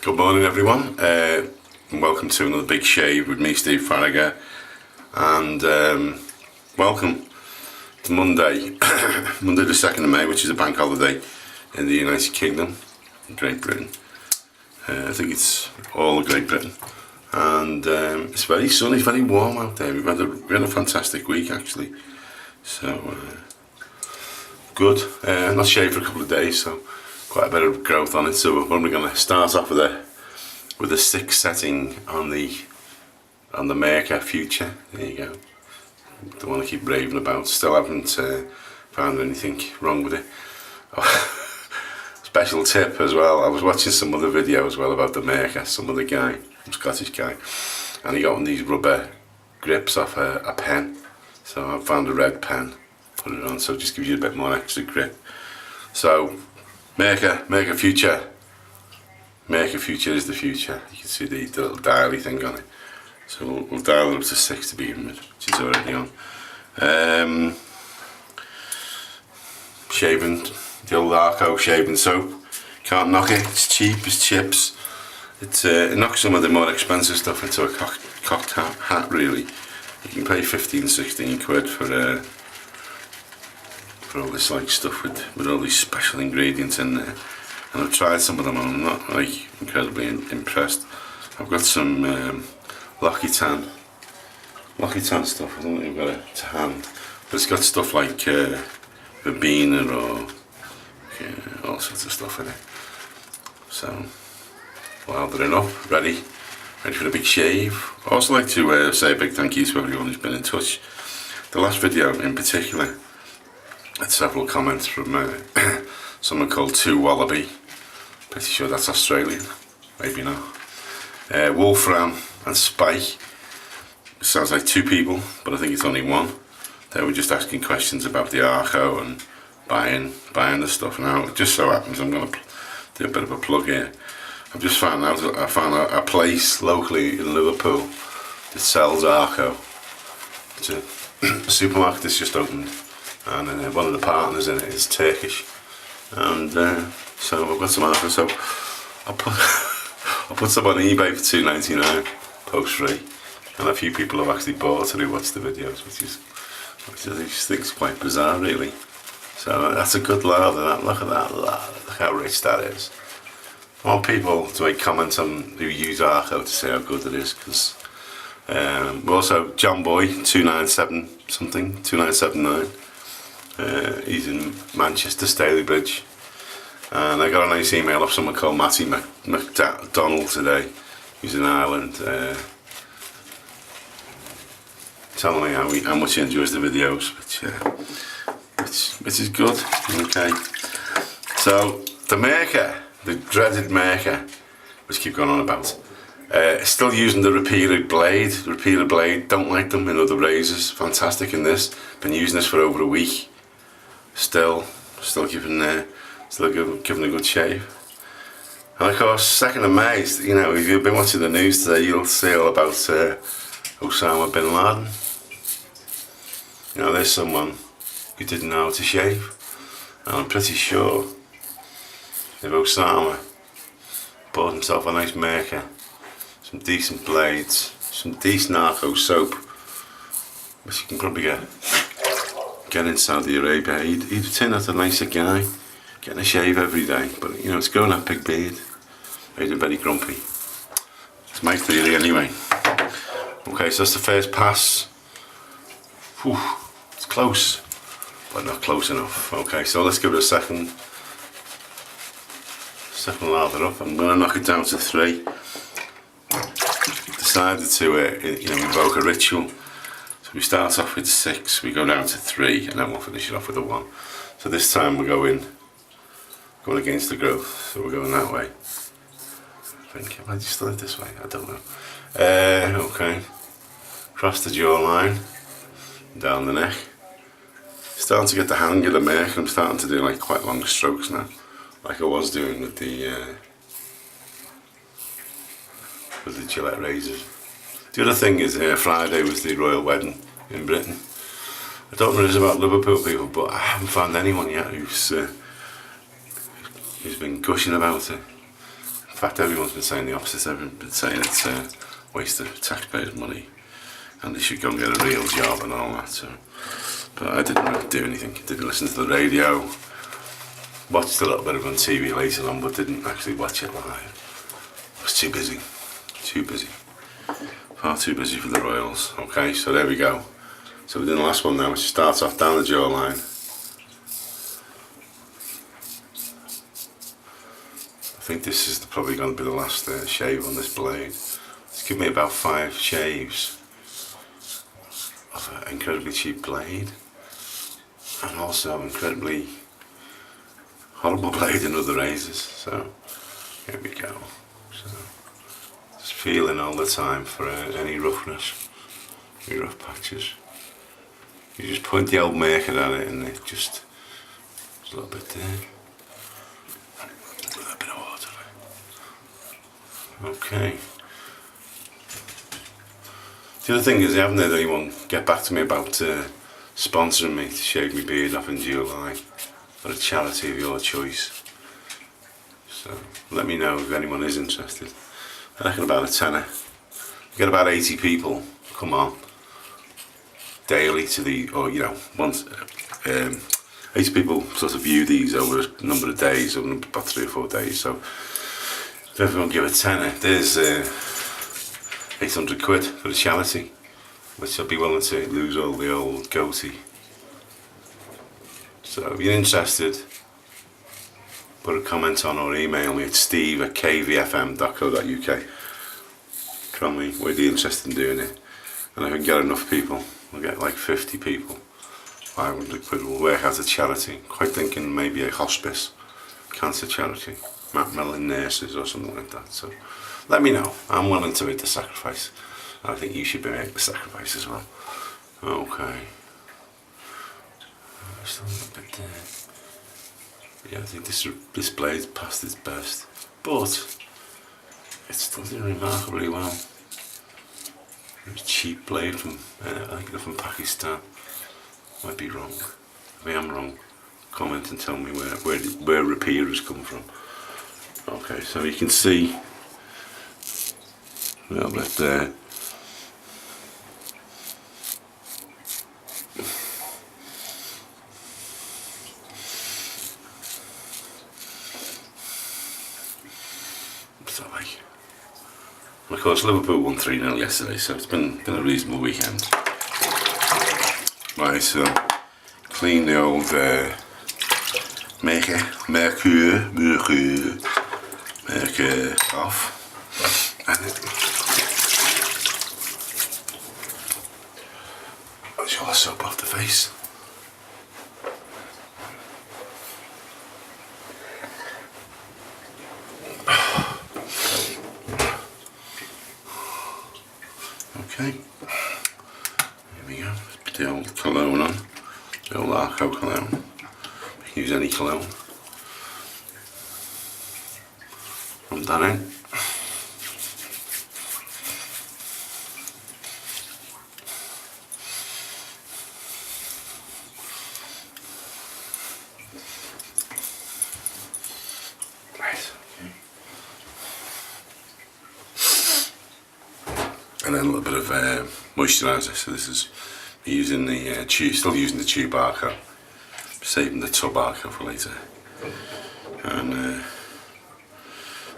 Good morning everyone, and welcome to another big shave with me, Steve Farragher, and welcome to Monday, Monday the 2nd of May, which is a bank holiday in the United Kingdom, Great Britain. I think it's all of Great Britain, and it's very sunny, very warm out there. We had a fantastic week actually, so good. Not shaved for a couple of days, so quite a bit of growth on it. So when we're going to start off with a 6 setting on the Merca Future. There you go. Don't want to keep raving about. Still haven't found anything wrong with it. Special tip as well. I was watching some other video as well about the Merca. Some other guy, some Scottish guy, and he got on these rubber grips off a pen. So I found a red pen, put it on, so it just gives you a bit more extra grip. So Merca Future. Merca Future is the future. You can see the little dial-y thing on it. So we'll dial it up to 6 to begin with, which is already on. Shaving, the old Arco shaving soap. Can't knock it. It's cheap as chips. It knocks some of the more expensive stuff into a cocked hat really. You can pay 15-16 quid for all this like stuff with all these special ingredients in there, and I've tried some of them and I'm not like incredibly impressed. I've got some Laden stuff. I don't think I've got it to hand, but it's got stuff like verbena or all sorts of stuff in it. So well, they're enough, ready for a big shave. I'd also like to say a big thank you to everyone who's been in touch. The last video in particular, I had several comments from someone called 2 Wallaby. Pretty sure that's Australian, maybe not. Wolfram and Spike. It sounds like 2 people, but I think it's only 1. They were just asking questions about the Arco and buying the stuff. Now it just so happens I'm going to do a bit of a plug here. I've just found out I found a place locally in Liverpool that sells Arco. It's a supermarket that's just opened, and one of the partners in it is Turkish, and so I've got some Arco. So I'll put some on eBay for £2.99 post free, and a few people have actually bought it who watch the videos, which I just think is quite bizarre really. So that's a good lather. Look at that lather. Look how rich that is. I want people to make comments on who use Arco to say how good it is, because also John Boy 297 something 2979. He's in Manchester, Stalybridge, and I got a nice email off someone called Matty McDonald today, who's in Ireland, telling me how much he enjoys the videos, which is good. Okay, so the Merca, the dreaded Merca, which I keep going on about, still using the Rapira blade. The Rapira blade, don't like them in other razors. Fantastic in this. Been using this for over a week. Still giving a good shave. And of course, 2nd of May, you know, if you've been watching the news today, you'll see all about Osama bin Laden. You know, there's someone who didn't know how to shave, and I'm pretty sure if Osama bought himself a nice Merca, some decent blades, some decent Arco soap, which you can probably get in Saudi Arabia, he'd turn out a nicer guy, getting a shave every day. But you know, it's growing that big beard, made him very grumpy. It's my theory anyway. Okay, so that's the first pass. Whew, it's close, but not close enough. Okay, so let's give it a second lather up. I'm going to knock it down to 3. Decided to invoke a ritual. So we start off with 6, we go down to 3, and then we'll finish it off with a 1. So this time we're going against the growth, so we're going that way. I think, I just done it this way, I don't know. Okay, across the jawline, down the neck. Starting to get the hang of the Merca. I'm starting to do like quite long strokes now, like I was doing with the Gillette razors. The other thing is, Friday was the royal wedding in Britain. I don't know this about Liverpool people, but I haven't found anyone yet who's been gushing about it. fact, everyone's been saying the opposite. Everyone's been saying it's a waste of taxpayers' money and they should go and get a real job and all that. So, but I didn't really do anything. Didn't listen to the radio. Watched a little bit of it on TV later on, but didn't actually watch it live. I was too busy. Too busy. Far too busy for the Royals. Okay, so there we go. So we're doing the last one now, which starts off down the jawline. I think this is probably going to be the last shave on this blade. It's given me about 5 shaves of an incredibly cheap blade, and also incredibly horrible blade in other razors. So here we go. So just feeling all the time for any roughness, any rough patches. You just point the old marker at it and it just, there's a little bit there. A little bit of water. Okay. The other thing is, I haven't had anyone get back to me about sponsoring me to shave my beard off in July for a charity of your choice. So let me know if anyone is interested. I reckon about a tenner. You get about 80 people come on daily to the, or you know, once 80 people sort of view these over a number of days, over about 3 or 4 days. So if everyone give a tenner, there's 800 quid for the charity, which I'd be willing to lose all the old goatee. So if you're interested, put a comment on or email me at steve@kvfm.co.uk. Tell me whether you're interested in doing it, and if I can get enough people, we'll get like 50 people, 500 quid, we'll work out a charity. Quite thinking maybe a hospice, cancer charity, Macmillan Nurses or something like that. So let me know. I'm willing to make the sacrifice. I think you should be making the sacrifice as well. Okay. Still a little bit there. Yeah, I think this blade's past its best, but it's still doing remarkably well. It's a cheap blade from, I think they're from Pakistan. Might be wrong. If I am wrong, comment and tell me where Rapira's come from. Okay, so you can see a little bit there. So like, and of course Liverpool won 3-0 yesterday, so it's been a reasonable weekend. Right, so clean the old merker off. And then wash all the soap off the face. Okay, here we go. Put the old cologne on, the old Arco cologne. You can use any cologne. Rub that in. And then a little bit of moisturiser. So this is using the tube, still using the tube Arco, saving the tub Arco for later. And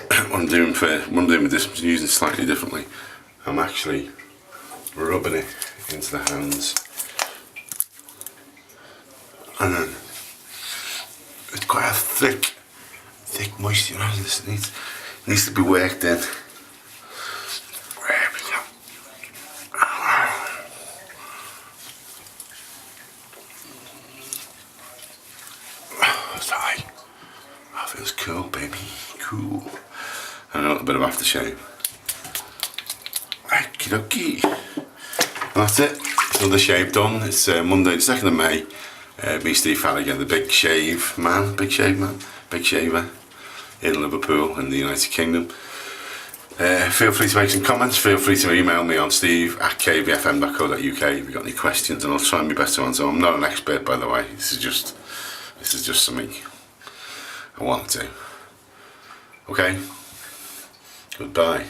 what I'm doing with this, I'm using it slightly differently. I'm actually rubbing it into the hands, and then it's quite a thick moisturiser. This needs to be worked in. That feels cool, baby, cool. And a little bit of aftershave. Okie dokie. That's it. So the shave done. It's Monday, the 2nd of May. Me, Steve Farragut, the big shaver in Liverpool in the United Kingdom. Feel free to make some comments. Feel free to email me on steve@kvfm.co.uk if you've got any questions, and I'll try my best to answer. I'm not an expert, by the way. This is just something I want to do. Okay. Goodbye.